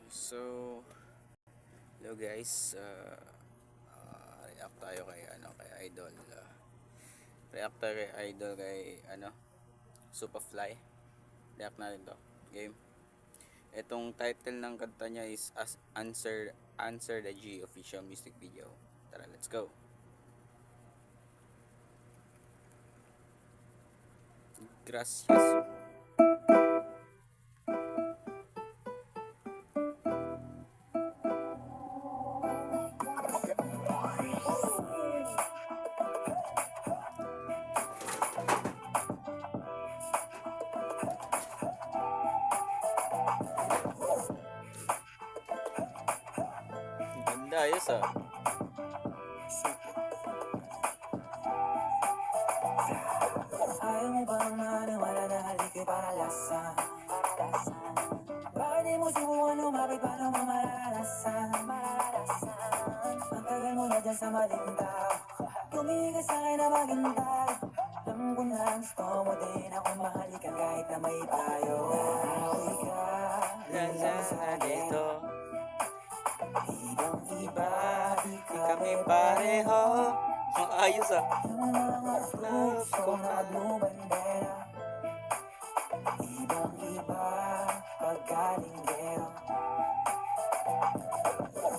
So, hello guys. React tayo kay kay Idol. React tayo kay Idol kay Superfly. React natin 'to. Game. Etong title ng kanta niya is Answer the G official music video. Tara, let's go. Gracias. Ganda, ayos ah. Ayaw mo bang maniwala na haliko'y paralasan? Bakit di mo subukan lumapit para mo mararanasan? Ang tagal mo na dyan sa maling tao, tumingin ka sa'kin na maghintay. Alam ko na gusto mo din ako mahalikan kahit na may payo. Nahawi ka, Lang sa dito. ibang iba, di Kami pareho. Ang ayos ah. yung mga fruits ko na blue bandera. Ibang iba, pagkalinggero.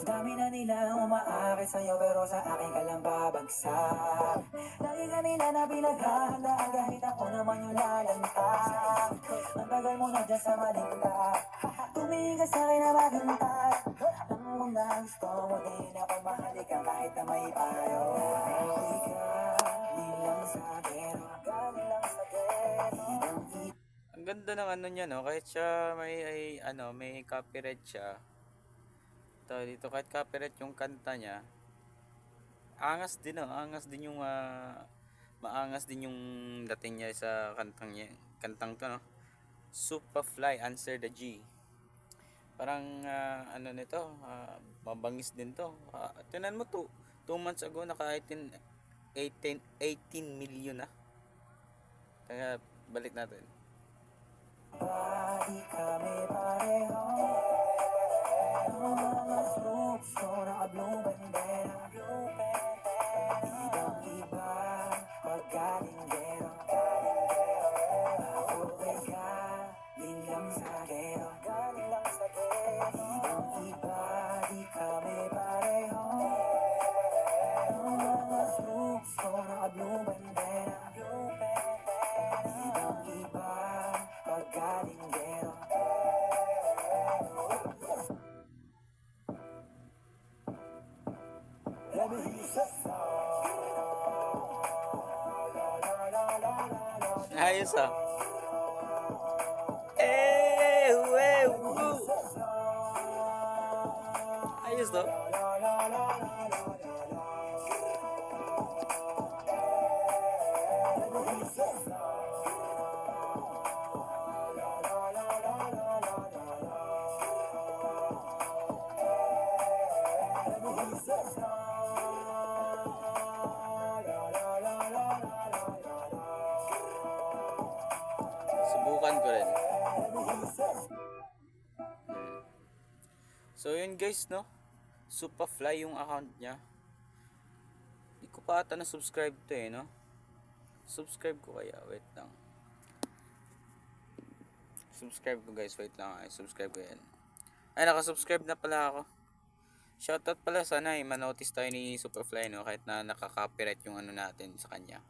Dami na nila umaakit sa'yo pero sa akin ka lang babagsak. Lagi ka nila na pinaghahandaan kahit ako naman yung lalantag. Ang tagal mo na dyan sa malinta, tumingin ka sa'kin na maghintay. Alam mo na gusto mo din ako mahalikan kahit na may payo. Hindi ka nilang sa gero, galing lang sa gero. Ang ganda ng niya no, kahit siya may copyright siya. Dito kahit copyright yung kanta niya, angas din no, maangas din yung dating niya sa kantang to no. Superfly, Answer the G. Parang nito, mabangis din to. Tingnan mo to, 2 months ago naka 18 million na. Kaya balik natin. Di kami pareho. Mga fruits ko naka-blue bandera. Ibang iba, pagkalinggero. Ako ay galing lang sa gero. Ibang iba, di kami pareho. Mga fruits ko naka-blue bandera. Ibang iba, pagkalinggero. Ayos ah. Woo. Ayos to. Subukan ko rin. So yun guys no, Superfly yung account niya. Hindi ko pa ata na subscribe to no. Subscribe ko kaya, wait lang. Subscribe ko guys, wait lang. Subscribe ko yan. Ay, nakasubscribe na pala ako. Shoutout pala, sana manotice tayo ni Superfly no, kahit na nakaka-copyright yung natin sa kanya.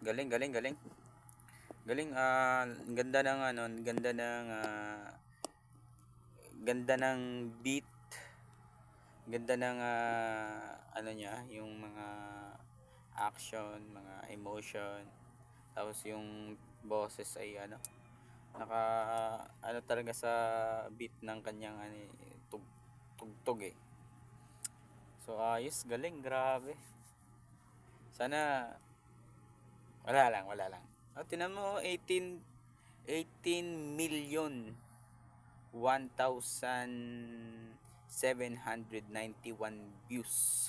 Galing. Galing, ganda ng ganda ng beat, ganda ng niya, yung mga action, mga emotion, tapos yung boses ay naka talaga sa beat ng kanyang tugtog eh. So ayos, galing, grabe. Sana wala lang. Tinan mo, 18 million 1,791 views.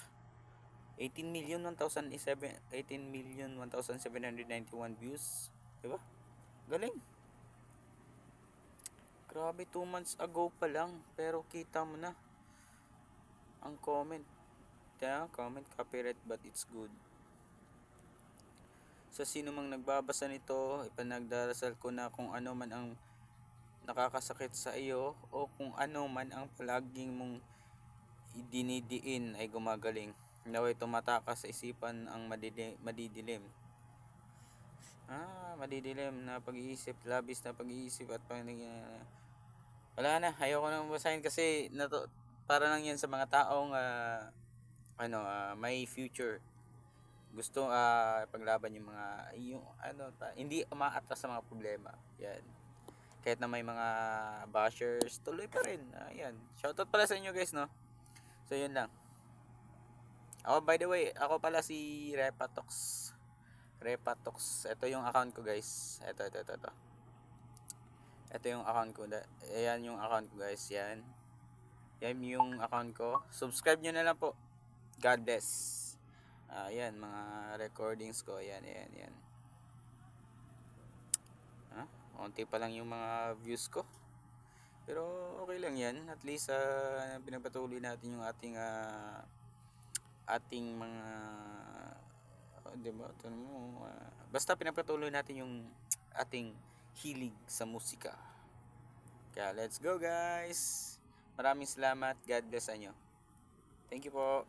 18,000,1791 views, 'di ba? Galing. Grabe, 2 months ago pa lang. Pero kita mo na ang comment. Kaya comment copyright but it's good. Sa sino mang nagbabasa nito, ipanagdarasal ko na kung ano man ang nakakasakit sa iyo o kung ano man ang palaging mong idinidiin ay gumagaling. Naway tumatakas sa isipan ang madidilim. Madidilim na pag-iisip, labis na pag-iisip at wala na, ayoko nang basahin kasi para lang yan sa mga taong may future. Gusto paglaban yung mga hindi umaatras sa mga problema. Yan. Kahit na may mga bashers, tuloy pa rin. Ayan. Shoutout pala sa inyo guys, no? So, yun lang. Ako, by the way, ako pala si Repatox. Repatox. Ito yung account ko, guys. Ito. Ito yung account ko. Ayan yung account ko, guys. Yan. Yan yung account ko. Subscribe nyo na lang po. God bless. Ayan, mga recordings ko. Ayan. Konti pa lang yung mga views ko. Pero okay lang yan. At least pinagpatuloy natin yung ating mga diba? Basta pinagpatuloy natin yung ating hilig sa musika. Kaya let's go guys. Maraming salamat. God bless sa inyo. Thank you po.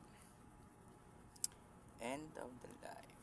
End of the live.